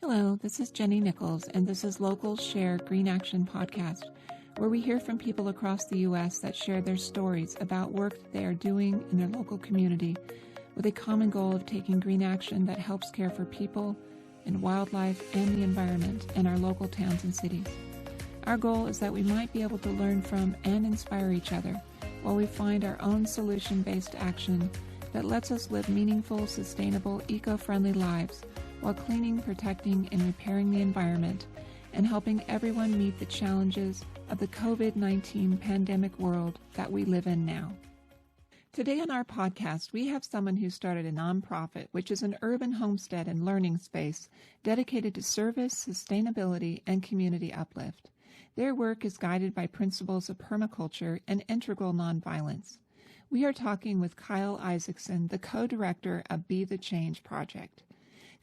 Hello, this is Jenny Nichols, and this is Local Share Green Action Podcast, where we hear from people across the U.S. that share their stories about work that they are doing in their local community with a common goal of taking green action that helps care for people and wildlife and the environment in our local towns and cities. Our goal is that we might be able to learn from and inspire each other while we find our own solution-based action that lets us live meaningful, sustainable, eco-friendly lives while cleaning, protecting, and repairing the environment, and helping everyone meet the challenges of the COVID-19 pandemic world that we live in now. Today on our podcast, we have someone who started a nonprofit, which is an urban homestead and learning space dedicated to service, sustainability, and community uplift. Their work is guided by principles of permaculture and integral nonviolence. We are talking with Kyle Isacksen, the co-director of Be the Change Project.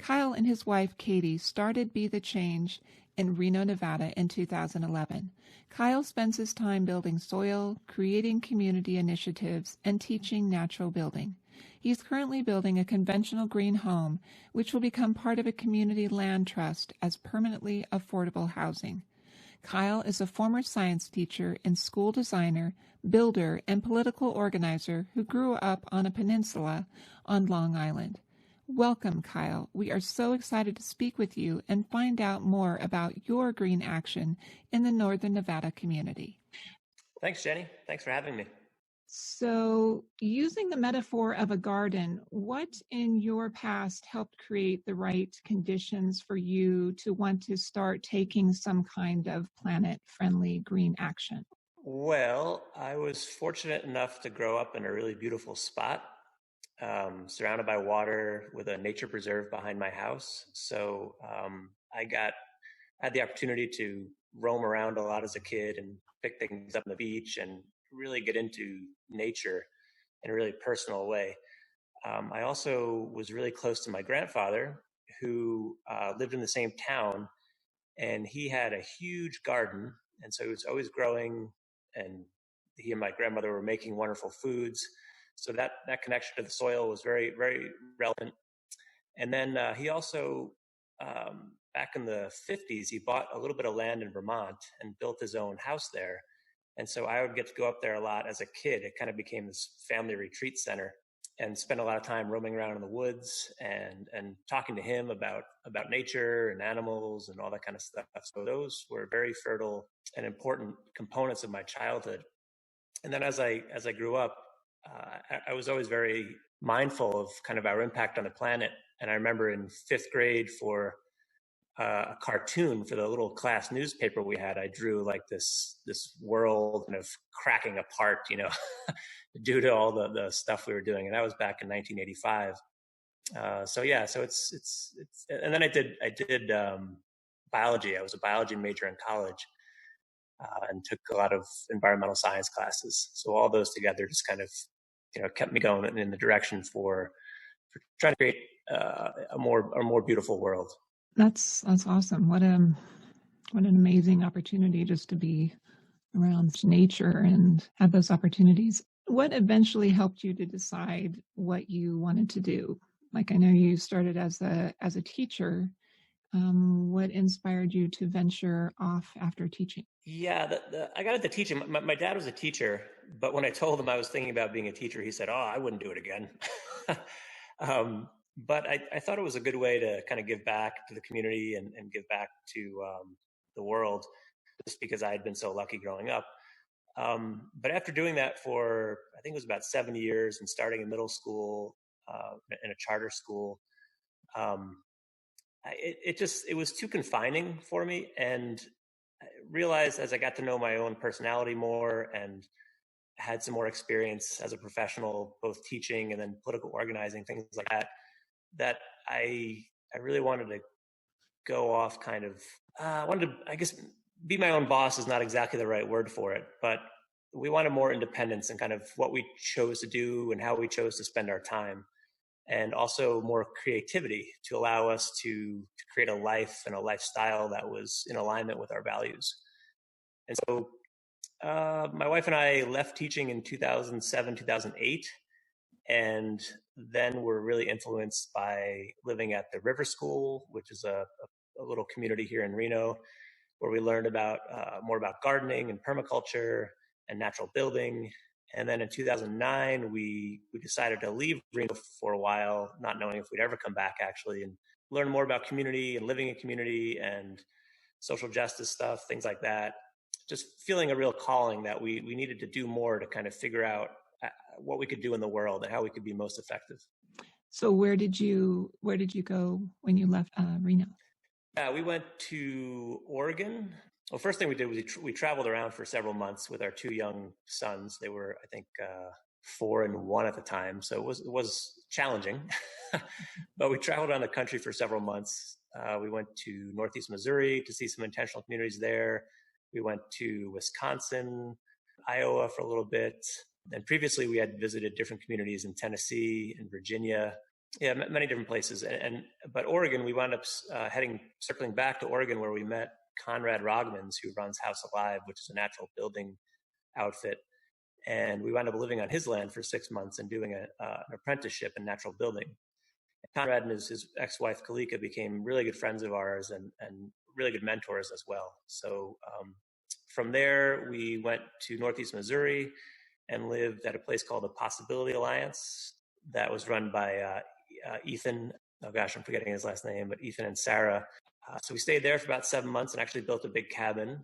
Kyle and his wife, Katie, started Be the Change in Reno, Nevada in 2011. Kyle spends his time building soil, creating community initiatives, and teaching natural building. He's currently building a conventional green home, which will become part of a community land trust as permanently affordable housing. Kyle is a former science teacher and school designer, builder, and political organizer who grew up on a peninsula on Long Island. Welcome, Kyle. We are so excited to speak with you and find out more about your green action in the Northern Nevada community. Thanks, Jenny. Thanks for having me. So, using the metaphor of a garden, what in your past helped create the right conditions for you to want to start taking some kind of planet-friendly green action? Well, I was fortunate enough to grow up in a really beautiful spot, surrounded by water with a nature preserve behind my house. So I had the opportunity to roam around a lot as a kid and pick things up on the beach and really get into nature in a really personal way. I also was really close to my grandfather, who lived in the same town, and he had a huge garden. And so he was always growing, and he and my grandmother were making wonderful foods. So that connection to the soil was very, very relevant. And then he also, back in the 50s, he bought a little bit of land in Vermont and built his own house there. And so I would get to go up there a lot as a kid. It kind of became this family retreat center, and spend a lot of time roaming around in the woods and talking to him about nature and animals and all that kind of stuff. So those were very fertile and important components of my childhood. And then as I grew up, I was always very mindful of kind of our impact on the planet. And I remember in fifth grade, for a cartoon for the little class newspaper we had, I drew like this world kind of cracking apart, due to all the stuff we were doing. And that was back in 1985. So it's and then I did biology. I was a biology major in college, and took a lot of environmental science classes. So all those together just kind of, kept me going in the direction for trying to create a more beautiful world. That's awesome. What an amazing opportunity just to be around nature and have those opportunities. What eventually helped you to decide what you wanted to do? Like, I know you started as a teacher. What inspired you to venture off after teaching? Yeah, I got into teaching. My dad was a teacher, but when I told him I was thinking about being a teacher, he said, "Oh, I wouldn't do it again." But I thought it was a good way to kind of give back to the community and give back to the world, just because I had been so lucky growing up. But after doing that for, I think it was about 7 years, and starting in middle school in a charter school, it was too confining for me. And I realized, as I got to know my own personality more and had some more experience as a professional, both teaching and then political organizing, things like that I really wanted to go off kind of, wanted to, I guess, be my own boss is not exactly the right word for it, but we wanted more independence in kind of what we chose to do and how we chose to spend our time, and also more creativity to allow us to create a life and a lifestyle that was in alignment with our values. And so my wife and I left teaching in 2007, 2008, and then were really influenced by living at the River School, which is a a little community here in Reno where we learned about more about gardening and permaculture and natural building. And then in 2009, we decided to leave Reno for a while, not knowing if we'd ever come back actually, and learn more about community and living in community and social justice stuff, things like that. Just feeling a real calling that we needed to do more to kind of figure out what we could do in the world and how we could be most effective. So where did you go when you left Reno? Yeah, we went to Oregon. Well, first thing we did was we traveled around for several months with our two young sons. They were, I think, 4 and 1 at the time, so it was challenging. But we traveled around the country for several months. We went to Northeast Missouri to see some intentional communities there. We went to Wisconsin, Iowa for a little bit. And previously we had visited different communities in Tennessee and Virginia. Yeah, many different places. But Oregon, we wound up circling back to Oregon where we met Conrad Rogmans, who runs House Alive, which is a natural building outfit. And we wound up living on his land for 6 months and doing an apprenticeship in natural building. Conrad and his ex-wife, Kalika, became really good friends of ours and really good mentors as well. So from there, we went to Northeast Missouri and lived at a place called the Possibility Alliance that was run by Ethan. Oh gosh, I'm forgetting his last name, but Ethan and Sarah. So we stayed there for about 7 months and actually built a big cabin.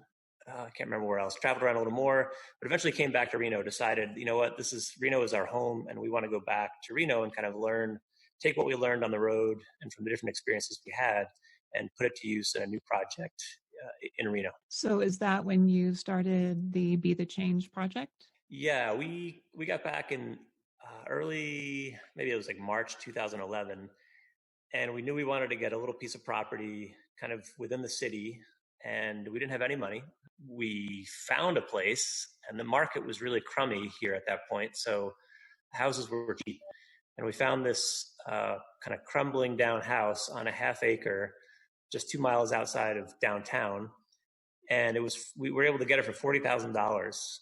I can't remember where else. Traveled around a little more, but eventually came back to Reno. Decided, you know what, Reno is our home, and we want to go back to Reno and kind of take what we learned on the road and from the different experiences we had, and put it to use in a new project in Reno. So is that when you started the Be the Change project? Yeah, we got back in early, maybe it was like March 2011, and we knew we wanted to get a little piece of property kind of within the city, and we didn't have any money. We found a place, and the market was really crummy here at that point, so houses were cheap. And we found this kind of crumbling down house on a half acre, just 2 miles outside of downtown. And we were able to get it for $40,000.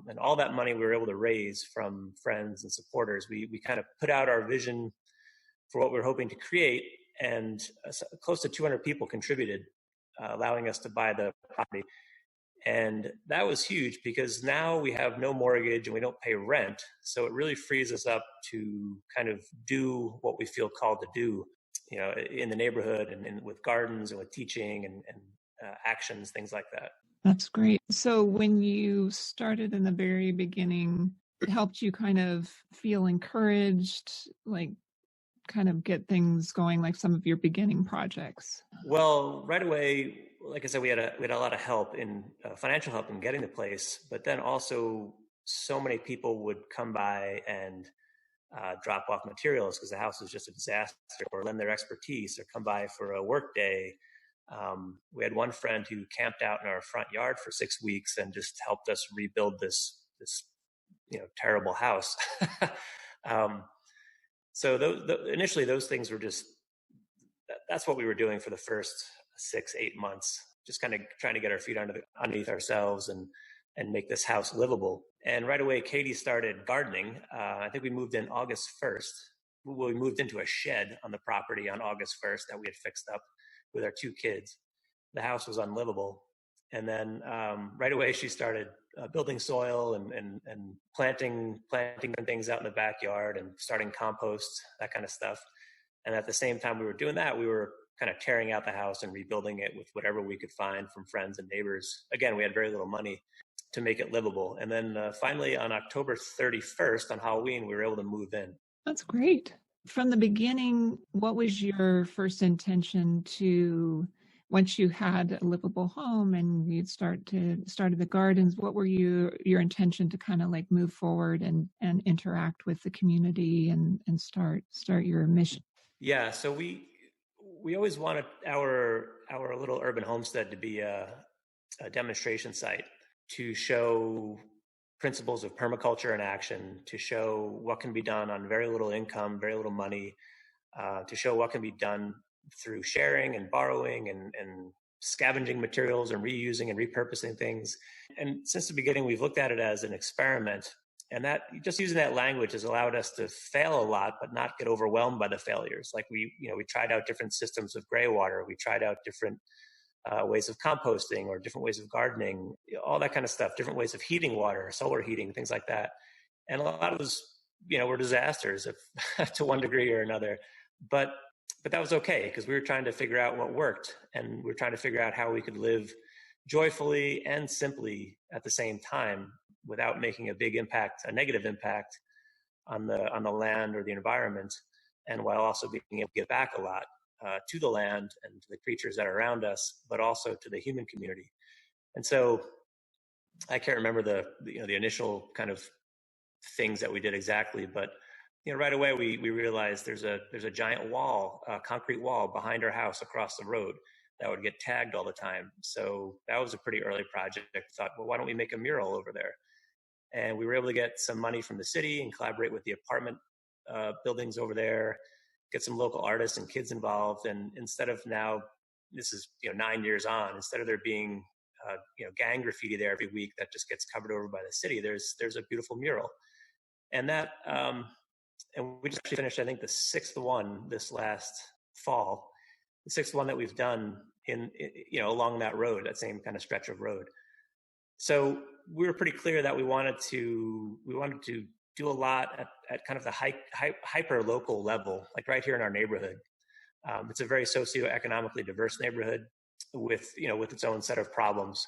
And all that money we were able to raise from friends and supporters. We kind of put out our vision for what we were hoping to create, and close to 200 people contributed, allowing us to buy the property. And that was huge because now we have no mortgage and we don't pay rent. So it really frees us up to kind of do what we feel called to do, in the neighborhood and with gardens and with teaching and actions, things like that. That's great. So when you started in the very beginning, it helped you kind of feel encouraged, like kind of get things going, like some of your beginning projects? Well, right away, like I said, we had a lot of help in financial help in getting the place, but then also so many people would come by and drop off materials because the house was just a disaster, or lend their expertise, or come by for a work day. We had one friend who camped out in our front yard for 6 weeks and just helped us rebuild this terrible house. So initially those things were that's what we were doing for the first 6-8 months, just kind of trying to get our feet underneath ourselves and make this house livable. And right away, Katie started gardening. I think we moved in August 1st. We moved into a shed on the property on August 1st that we had fixed up with our 2 kids. The house was unlivable. And then right away, she started building soil and planting different things out in the backyard and starting compost, that kind of stuff. And at the same time we were doing that, we were kind of tearing out the house and rebuilding it with whatever we could find from friends and neighbors. Again, we had very little money to make it livable. And then finally on October 31st, on Halloween, we were able to move in. That's great. From the beginning, what was your first intention to, once you had a livable home and you'd started the gardens, what were your intention to kind of like move forward and interact with the community and start your mission? Yeah, so we always wanted our little urban homestead to be a demonstration site to show principles of permaculture in action, to show what can be done on very little income, very little money, to show what can be done through sharing and borrowing and scavenging materials and reusing and repurposing things. And since the beginning, we've looked at it as an experiment And that just using that language has allowed us to fail a lot, but not get overwhelmed by the failures. Like we tried out different systems of gray water. We tried out different ways of composting or different ways of gardening, all that kind of stuff, different ways of heating water, solar heating, things like that. And a lot of those, were disasters if, to one degree or another. But that was okay because we were trying to figure out what worked, and we were trying to figure out how we could live joyfully and simply at the same time without making a big impact, a negative impact on the land or the environment, and while also being able to give back a lot to the land and to the creatures that are around us, but also to the human community. And so I can't remember the initial kind of things that we did exactly, but right away we realized there's a giant wall, a concrete wall behind our house across the road that would get tagged all the time. So that was a pretty early project. I thought, well, why don't we make a mural over there? And we were able to get some money from the city and collaborate with the apartment buildings over there, get some local artists and kids involved. And instead of now, this is 9 years on, instead of there being gang graffiti there every week that just gets covered over by the city, there's a beautiful mural. And that and we just actually finished, I think, the sixth one this last fall, the sixth one that we've done in along that road, that same kind of stretch of road. So we were pretty clear that we wanted to do a lot at kind of the hyper local level, like right here in our neighborhood. It's a very socioeconomically diverse neighborhood with its own set of problems.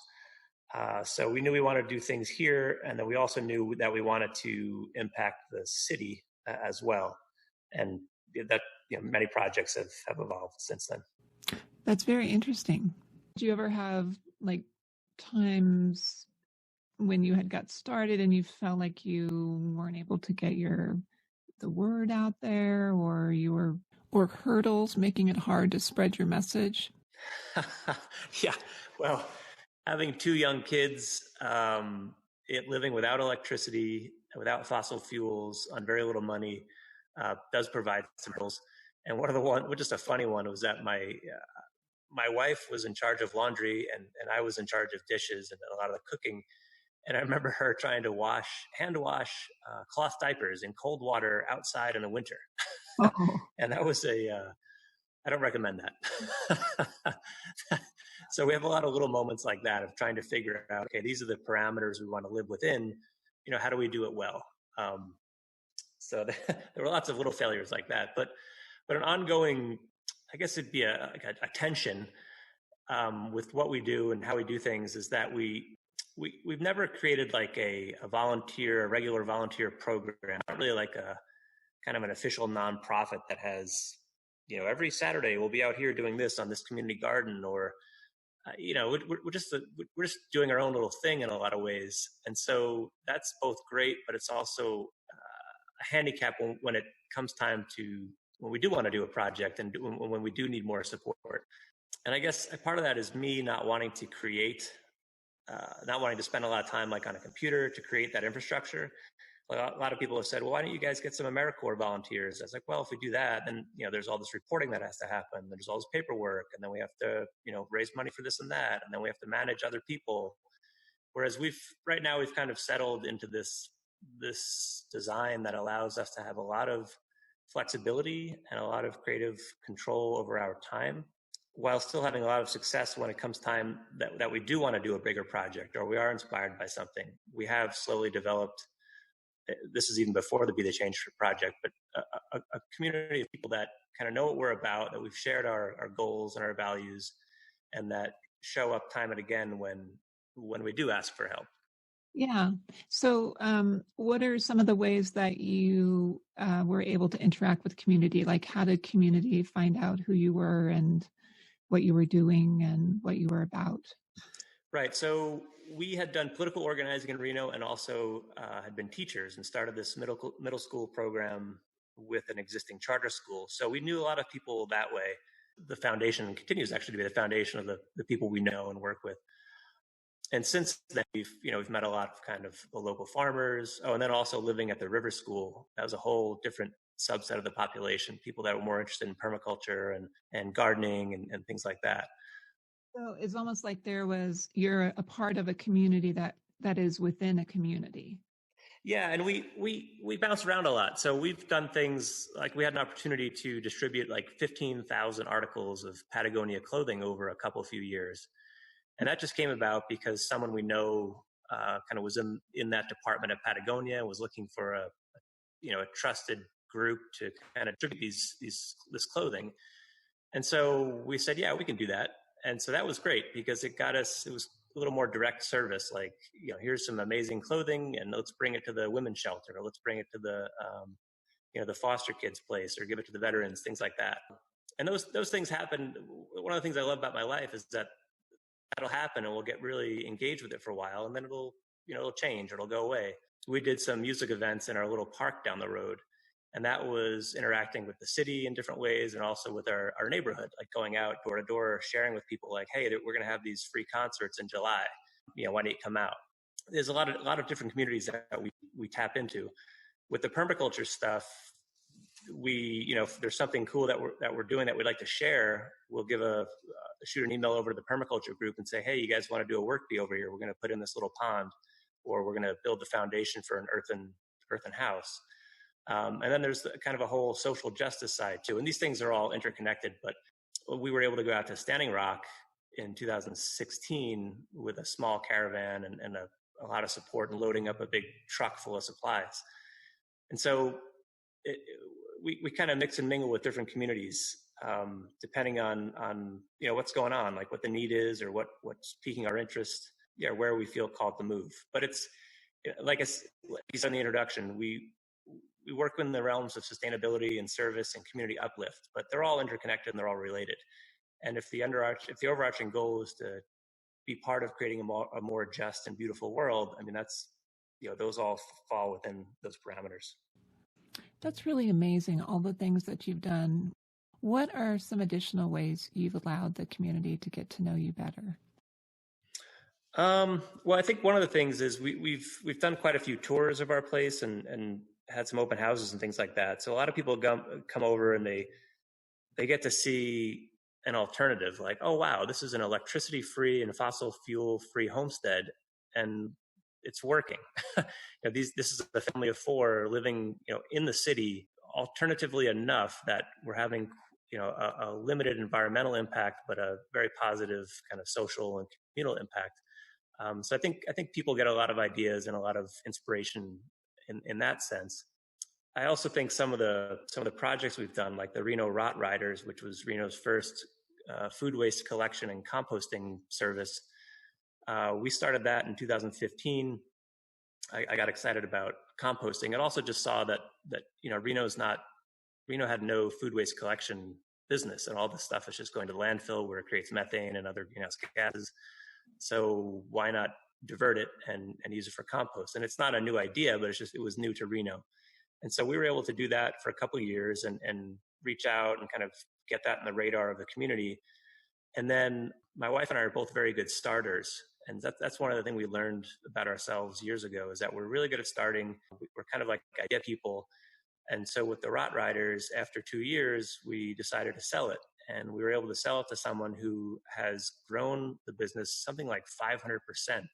So we knew we wanted to do things here, and then we also knew that we wanted to impact the city as well. And that many projects have evolved since then. That's very interesting. Did you ever have like times when you had got started and you felt like you weren't able to get the word out there, or hurdles making it hard to spread your message? Yeah, well, having two young kids, living without electricity, without fossil fuels, on very little money, does provide some hurdles. And just a funny one, was that my wife was in charge of laundry and I was in charge of dishes and a lot of the cooking. And I remember her trying to hand wash cloth diapers in cold water outside in the winter. And that was I don't recommend that. So we have a lot of little moments like that of trying to figure out, okay, these are the parameters we want to live within. How do we do it well? So there were lots of little failures like that, but an ongoing, I guess it'd be a tension with what we do and how we do things, is that we've never created like a regular volunteer program, not really like a kind of an official nonprofit that has, every Saturday we'll be out here doing this on this community garden, or we're just doing our own little thing in a lot of ways. And so that's both great, but it's also a handicap when it comes time to, when we do want to do a project and when we do need more support. And I guess a part of that is me not wanting to spend a lot of time like on a computer to create that infrastructure. A lot of people have said, well, why don't you guys get some AmeriCorps volunteers? I was like, well, if we do that, then, there's all this reporting that has to happen. There's all this paperwork, and then we have to, raise money for this and that. And then we have to manage other people. Whereas right now we've kind of settled into this design that allows us to have a lot of flexibility and a lot of creative control over our time, while still having a lot of success when it comes time that we do want to do a bigger project, or we are inspired by something. We have slowly developed, this is even before the Be the Change project, but a community of people that kind of know what we're about, that we've shared our goals and our values, and that show up time and again when we do ask for help. Yeah. So what are some of the ways that you were able to interact with community? Like, how did community find out who you were and what you were doing and what you were about? Right. So we had done political organizing in Reno, and also had been teachers and started this middle school program with an existing charter school. So we knew a lot of people that way. The foundation continues actually to be the foundation of the people we know and work with. And since then, we've met a lot of kind of the local farmers. Oh, and then also living at the river school, that was a whole different subset of the population, people that were more interested in permaculture and gardening and things like that. So it's almost like you're a part of a community that is within a community. Yeah, and we bounce around a lot. So we've done things like we had an opportunity to distribute like 15,000 articles of Patagonia clothing over a few years. And that just came about because someone we know kind of was in that department at Patagonia, was looking for a trusted group to kind of distribute this clothing. And so we said, yeah, we can do that. And so that was great because it was a little more direct service. Like, here's some amazing clothing and let's bring it to the women's shelter, or let's bring it to the foster kids place, or give it to the veterans, things like that. And those things happen. One of the things I love about my life is that that'll happen and we'll get really engaged with it for a while. And then it'll change, or it'll go away. We did some music events in our little park down the road. And that was interacting with the city in different ways, and also with our neighborhood, like going out door to door, sharing with people like, hey, we're going to have these free concerts in July. Why don't you come out? There's a lot of different communities that we tap into. With the permaculture stuff, if there's something cool that we're doing that we'd like to share, we'll shoot an email over to the permaculture group and say, hey, you guys want to do a work bee over here? We're going to put in this little pond, or we're going to build the foundation for an earthen house. And then there's kind of a whole social justice side too. And these things are all interconnected, but we were able to go out to Standing Rock in 2016 with a small caravan and a lot of support, and loading up a big truck full of supplies. And so we kind of mix and mingle with different communities, depending on what's going on, like what the need is, or what's piquing our interest, where we feel called to move. But it's like you said in the introduction, we work in the realms of sustainability and service and community uplift, but they're all interconnected and they're all related. And if the overarching goal is to be part of creating a more just and beautiful world, I mean, that's, those all fall within those parameters. That's really amazing, all the things that you've done. What are some additional ways you've allowed the community to get to know you better? Well, I think one of the things is we've done quite a few tours of our place and had some open houses and things like that. So a lot of people come over and they get to see an alternative, like, oh, wow, this is an electricity-free and fossil fuel-free homestead, and it's working. This is a family of 4 living, in the city, alternatively enough that we're having, a limited environmental impact, but a very positive kind of social and communal impact. So I think people get a lot of ideas and a lot of inspiration in that sense. I also think some of the projects we've done, like the Reno Rot Riders, which was Reno's first food waste collection and composting service. We started that in 2015. I got excited about composting, and also just saw that Reno had no food waste collection business, and all this stuff is just going to landfill where it creates methane and other greenhouse gases. So why not divert it and use it for compost? And it's not a new idea, but it was new to Reno. And so we were able to do that for a couple of years and reach out and kind of get that in the radar of the community. And then my wife and I are both very good starters. And that's one of the things we learned about ourselves years ago, is that we're really good at starting. We're kind of like idea people. And so with the Rot Riders, after 2 years, we decided to sell it. And we were able to sell it to someone who has grown the business something like 500%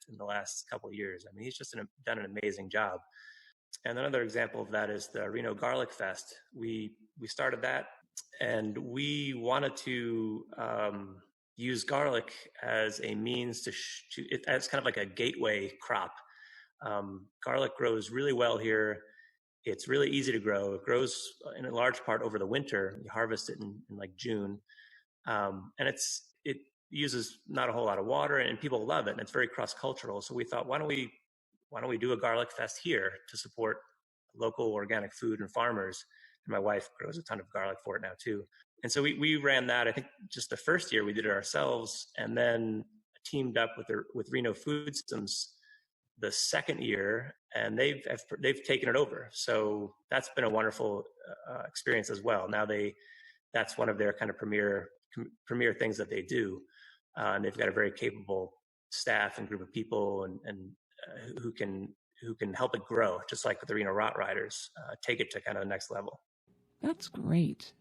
in the last couple of years. I mean, he's just done an amazing job. And another example of that is the Reno Garlic Fest. We started that, and we wanted to use garlic as a means as kind of like a gateway crop. Garlic grows really well here. It's really easy to grow. It grows in a large part over the winter. You harvest it in like June. And it uses not a whole lot of water, and people love it. And it's very cross-cultural. So we thought, why don't we do a garlic fest here to support local organic food and farmers? And my wife grows a ton of garlic for it now too. And so we ran that. I think just the first year we did it ourselves, and then teamed up with Reno Food Systems the second year, and they've taken it over. So that's been a wonderful experience as well. Now that's one of their kind of premier things that they do, and they've got a very capable staff and group of people and who can help it grow, just like with the Reno Rot Riders, take it to kind of the next level. That's great.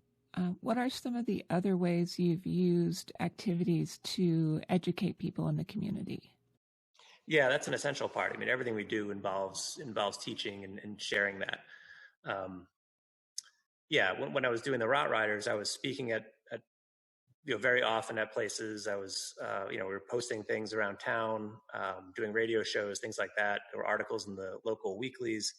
What are some of the other ways you've used activities to educate people in the community? Yeah, that's an essential part. I mean, everything we do involves teaching and sharing that. Um, yeah, when I was doing the route riders, I was speaking at very often at places. I was we were posting things around town, doing radio shows, things like that, or articles in the local weeklies.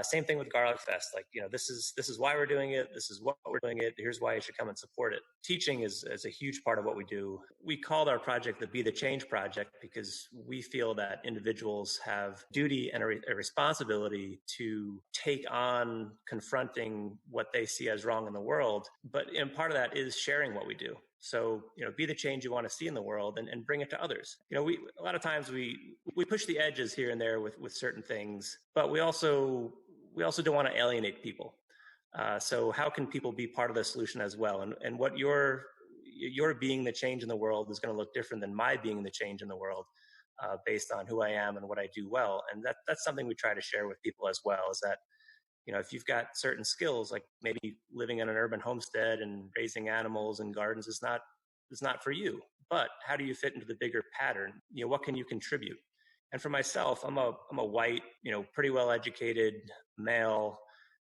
Same thing with Garlic Fest. Like, this is why we're doing it. This is what we're doing it. Here's why you should come and support it. Teaching is a huge part of what we do. We called our project the Be the Change Project because we feel that individuals have duty and a responsibility to take on confronting what they see as wrong in the world. And part of that is sharing what we do. So, be the change you want to see in the world and bring it to others. A lot of times we push the edges here and there with certain things, but we also don't want to alienate people. So how can people be part of the solution as well? And what your being the change in the world is going to look different than my being the change in the world, based on who I am and what I do well. And that's something we try to share with people as well, is that, if you've got certain skills, like maybe living in an urban homestead and raising animals and gardens is not for you, but how do you fit into the bigger pattern? What can you contribute? And for myself, I'm a white, pretty well educated male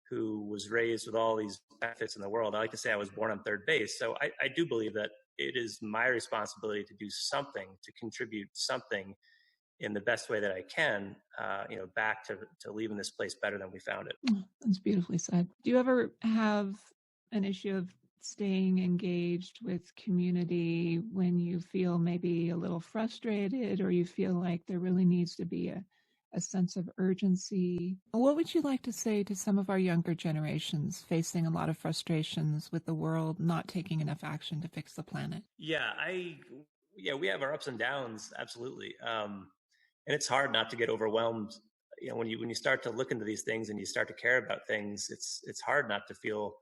who was raised with all these benefits in the world. I like to say I was born on third base. So I do believe that it is my responsibility to do something, to contribute something in the best way that I can, back to leaving this place better than we found it. Oh, that's beautifully said. Do you ever have an issue of staying engaged with community when you feel maybe a little frustrated, or you feel like there really needs to be a sense of urgency? What would you like to say to some of our younger generations facing a lot of frustrations with the world not taking enough action to fix the planet? Yeah, we have our ups and downs, absolutely. And it's hard not to get overwhelmed. When you start to look into these things and you start to care about things, it's hard not to feel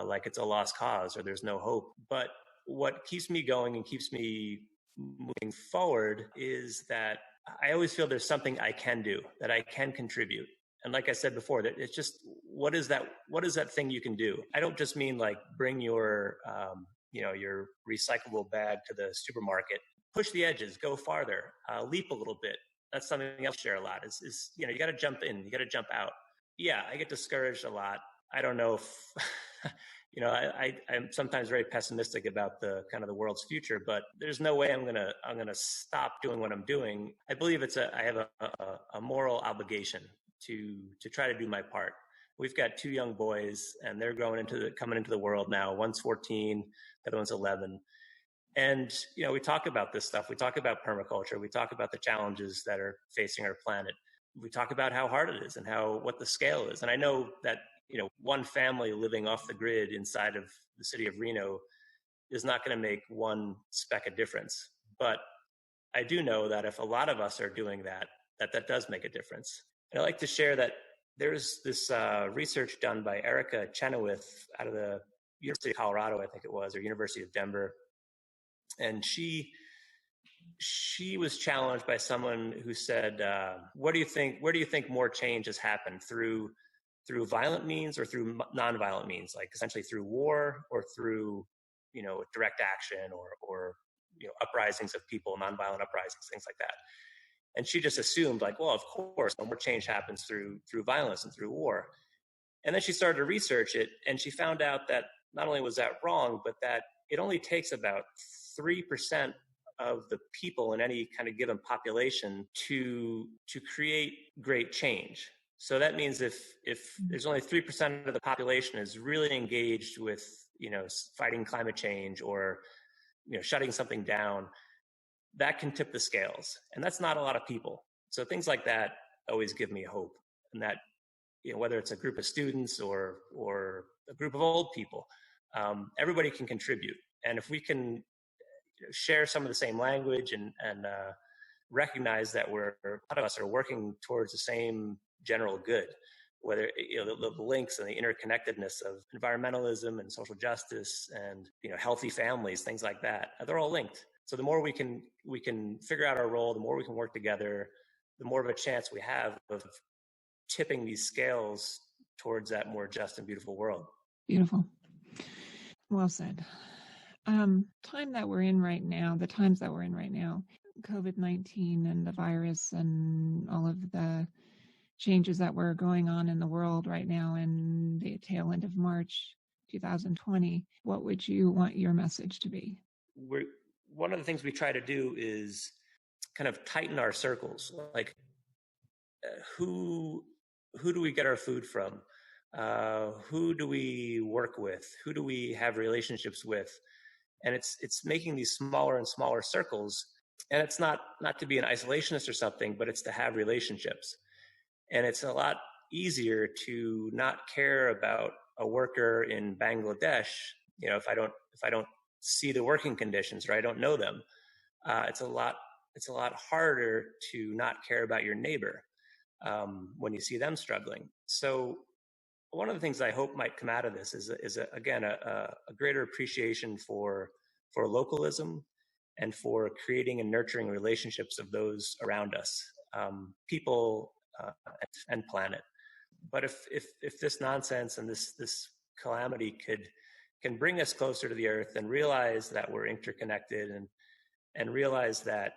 like it's a lost cause or there's no hope. But what keeps me going and keeps me moving forward is that I always feel there's something I can do, that I can contribute. And like I said before, that it's just, what is that thing you can do? I don't just mean like bring your your recyclable bag to the supermarket. Push the edges, go farther, leap a little bit. That's something else I share a lot is you got to jump in, you got to jump out. Yeah, I get discouraged a lot. I don't know if, I'm sometimes very pessimistic about the kind of the world's future, but there's no way I'm gonna stop doing what I'm doing. I believe I have a moral obligation to try to do my part. We've got two young boys, and they're coming into the world now. One's 14, the other one's 11. And, we talk about this stuff. We talk about permaculture. We talk about the challenges that are facing our planet. We talk about how hard it is and what the scale is. And I know that, one family living off the grid inside of the city of Reno is not going to make one speck of difference. But I do know that if a lot of us are doing that does make a difference. And I like to share that there's this research done by Erica Chenoweth out of the University of Colorado, I think it was, or University of Denver. And she was challenged by someone who said, where do you think more change has happened, through violent means or through nonviolent means, like essentially through war or through, direct action or uprisings of people, nonviolent uprisings, things like that. And she just assumed, like, well, of course, more change happens through violence and through war. And then she started to research it, and she found out that not only was that wrong, but that it only takes about 3% of the people in any kind of given population to create great change. So that means if there's only 3% of the population is really engaged with, fighting climate change or, shutting something down, that can tip the scales. And that's not a lot of people. So things like that always give me hope. And that, whether it's a group of students or a group of old people, everybody can contribute. And if we can share some of the same language and recognize that a lot of us are working towards the same general good, whether the links and the interconnectedness of environmentalism and social justice and healthy families, things like that, they're all linked. So the more we can figure out our role, the more we can work together, the more of a chance we have of tipping these scales towards that more just and beautiful world. Beautiful. Well said. time that we're in right now, the times that we're in right now, COVID-19 and the virus and all of the changes that were going on in the world right now in the tail end of March 2020, what would you want your message to be? One of the things we try to do is kind of tighten our circles. Like, who do we get our food from? Who do we work with? Who do we have relationships with? And it's making these smaller and smaller circles. And it's not to be an isolationist or something, but it's to have relationships. And it's a lot easier to not care about a worker in Bangladesh, if I don't see the working conditions or I don't know them. It's a lot harder to not care about your neighbor when you see them struggling. So one of the things I hope might come out of this is again a greater appreciation for localism and for creating and nurturing relationships of those around us, people and planet. But if this nonsense and this calamity can bring us closer to the earth and realize that we're interconnected and realize that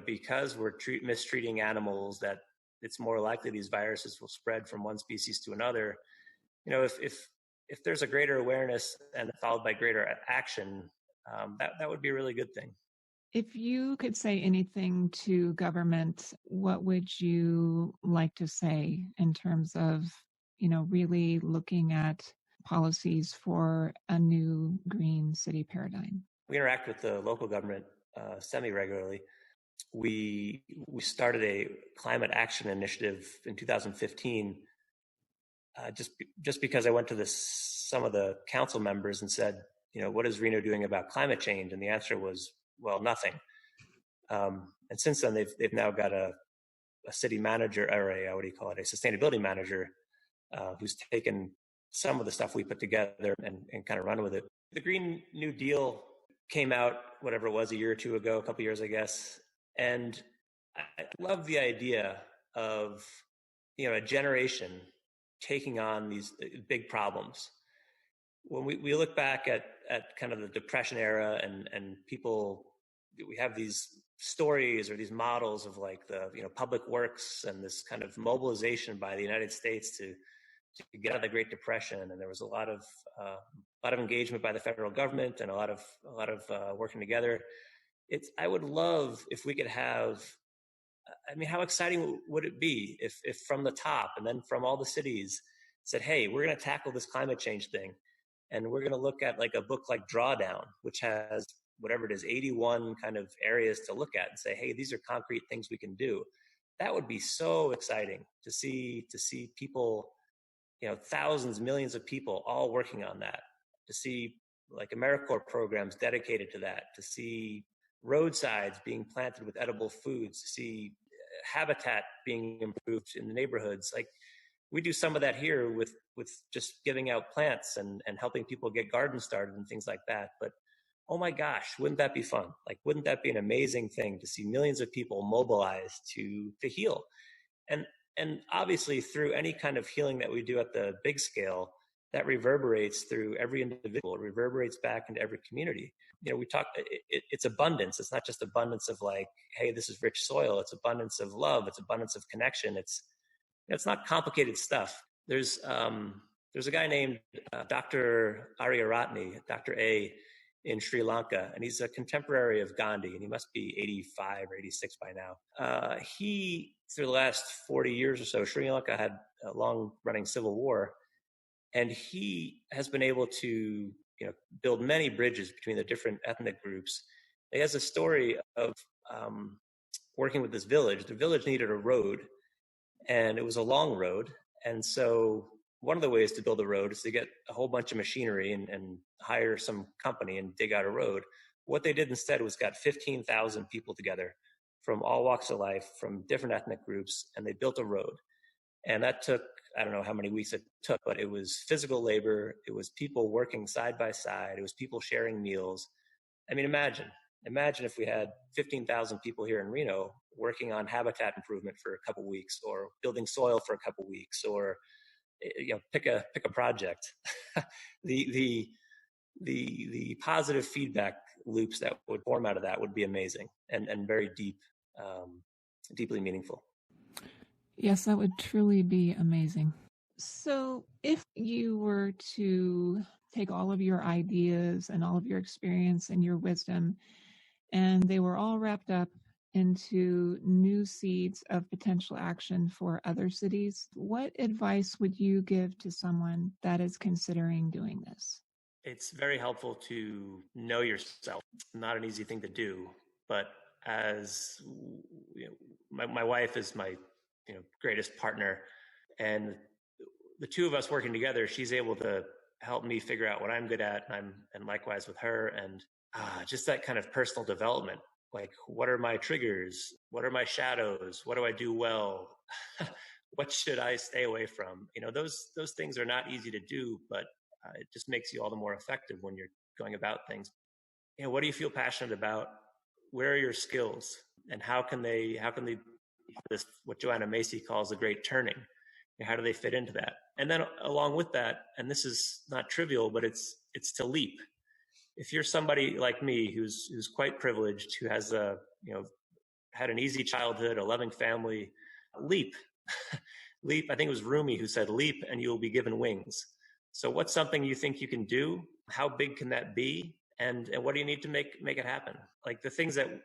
because we're mistreating animals, that it's more likely these viruses will spread from one species to another. If there's a greater awareness and followed by greater action, that would be a really good thing. If you could say anything to government, what would you like to say in terms of, really looking at policies for a new green city paradigm? We interact with the local government semi-regularly. We started a climate action initiative in 2015, just because I went to some of the council members and said, what is Reno doing about climate change? And the answer was, well, nothing. And since then, they've now got a city manager, or a sustainability manager, who's taken some of the stuff we put together and kind of run with it. The Green New Deal came out, whatever it was, a year or two ago, a couple years, I guess. And I love the idea of, a generation taking on these big problems. When we look back at kind of the Depression era and people, we have these stories or these models of like the, public works and this kind of mobilization by the United States to get out of the Great Depression. And there was a lot of engagement by the federal government and a lot of working together. I would love if we could have, how exciting would it be if from the top and then from all the cities said, hey, we're going to tackle this climate change thing. And we're going to look at like a book like Drawdown, which has whatever it is, 81 kind of areas to look at and say, hey, these are concrete things we can do. That would be so exciting to see people, thousands, millions of people all working on that, to see like AmeriCorps programs dedicated to that, to see roadsides being planted with edible foods, to see habitat being improved in the neighborhoods. Like we do some of that here with just giving out plants and helping people get gardens started and things like that. But oh my gosh, wouldn't that be fun? Like, wouldn't that be an amazing thing to see millions of people mobilized to heal? And obviously through any kind of healing that we do at the big scale, that reverberates through every individual, it reverberates back into every community. We talk, it's abundance. It's not just abundance of like, hey, this is rich soil. It's abundance of love. It's abundance of connection. It's not complicated stuff. There's a guy named Dr. Ariyaratne, Dr. A, in Sri Lanka, and he's a contemporary of Gandhi, and he must be 85 or 86 by now. He, through the last 40 years or so, Sri Lanka had a long-running civil war, and he has been able to build many bridges between the different ethnic groups. He has a story of working with this village. The village needed a road, and it was a long road, and so one of the ways to build a road is to get a whole bunch of machinery and hire some company and dig out a road. What they did instead was got 15,000 people together from all walks of life, from different ethnic groups, and they built a road. And that took, I don't know how many weeks it took, but it was physical labor. It was people working side by side. It was people sharing meals. Imagine if we had 15,000 people here in Reno working on habitat improvement for a couple of weeks, or building soil for a couple of weeks, or pick a project. the the positive feedback loops that would form out of that would be amazing and very deeply meaningful. Yes, that would truly be amazing. So if you were to take all of your ideas and all of your experience and your wisdom, and they were all wrapped up into new seeds of potential action for other cities, what advice would you give to someone that is considering doing this? It's very helpful to know yourself. Not an easy thing to do, but as my wife is my greatest partner, and the two of us working together, she's able to help me figure out what I'm good at, and likewise with her, and just that kind of personal development. Like, what are my triggers? What are my shadows? What do I do well? What should I stay away from? Those things are not easy to do, but it just makes you all the more effective when you're going about things. What do you feel passionate about? Where are your skills, and how can they this, what Joanna Macy calls the great turning? How do they fit into that? And then along with that, and this is not trivial, but it's to leap. If you're somebody like me who's quite privileged, who has had an easy childhood, a loving family, leap. Leap. I think it was Rumi who said, "Leap and you will be given wings." So what's something you think you can do? How big can that be? And what do you need to make it happen? Like a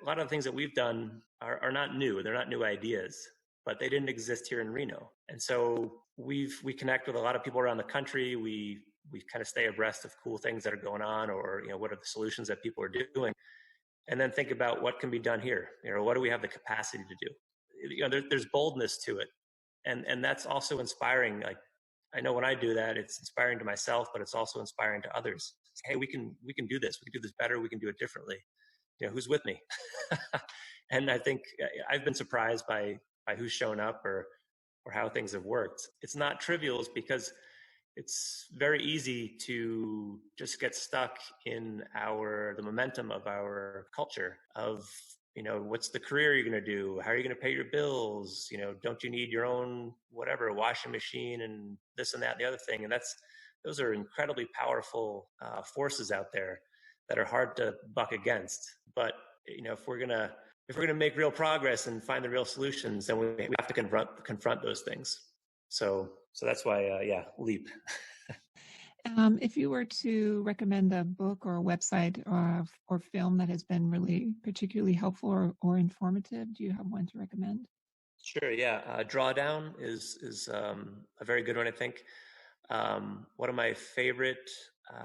lot of the things that we've done are not new. They're not new ideas, but they didn't exist here in Reno. And so we connect with a lot of people around the country. We kind of stay abreast of cool things that are going on, or what are the solutions that people are doing, and then think about what can be done here. What do we have the capacity to do? There's boldness to it, and that's also inspiring. Like, I know when I do that, it's inspiring to myself, but it's also inspiring to others. Hey, we can do this. We can do this better. We can do it differently. Who's with me? And I think I've been surprised by who's shown up or how things have worked. It's not trivial, because it's very easy to just get stuck in the momentum of our culture of, what's the career you're going to do? How are you going to pay your bills? Don't you need your own, whatever, washing machine and this and that, and the other thing? And those are incredibly powerful forces out there that are hard to buck against. But, if we're going to make real progress and find the real solutions, then we have to confront those things. So that's why, leap. If you were to recommend a book or a website or film that has been really particularly helpful or informative, do you have one to recommend? Sure, yeah. Drawdown is a very good one, I think. One of my favorite,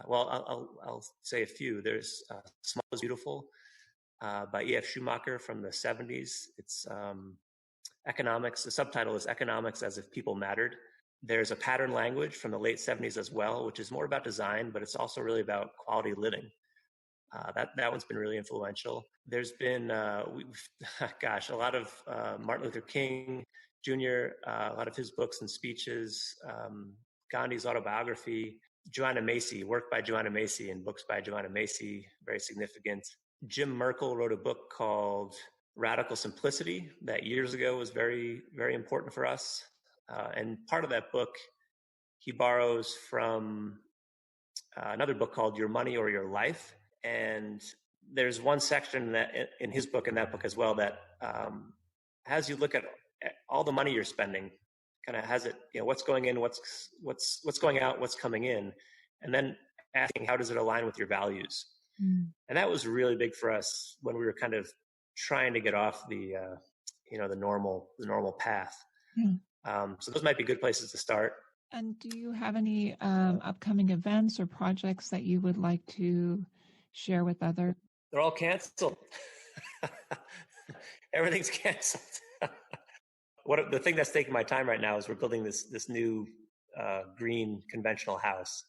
I'll say a few. There's Small is Beautiful by E.F. Schumacher from the 70s. It's economics. The subtitle is Economics as if People Mattered. There's a Pattern Language from the late 70s as well, which is more about design, but it's also really about quality living. That one's been really influential. There's been, a lot of Martin Luther King Jr., a lot of his books and speeches, Gandhi's autobiography, Joanna Macy, work by Joanna Macy and books by Joanna Macy, very significant. Jim Merkel wrote a book called Radical Simplicity that years ago was very, very important for us. And part of that book, he borrows from another book called Your Money or Your Life. And there's one section that in his book and that book as well that has you look at all the money you're spending, kind of has it, what's going in, what's going out, what's coming in, and then asking how does it align with your values. And that was really big for us when we were kind of trying to get off the normal path. So those might be good places to start. And do you have any upcoming events or projects that you would like to share with others? They're all canceled. Everything's canceled. The thing that's taking my time right now is we're building this new green conventional house,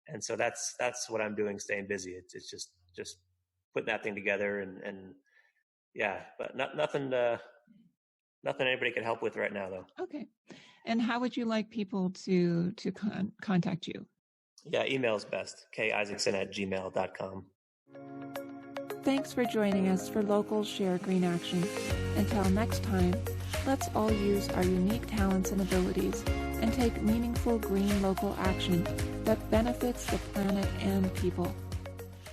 and so that's what I'm doing, staying busy. It's just putting that thing together, and yeah, but nothing anybody can help with right now, though. Okay. And how would you like people to contact you? Yeah, email's best. kisacksen@gmail.com. Thanks for joining us for Local Share Green Action. Until next time, let's all use our unique talents and abilities and take meaningful green local action that benefits the planet and people.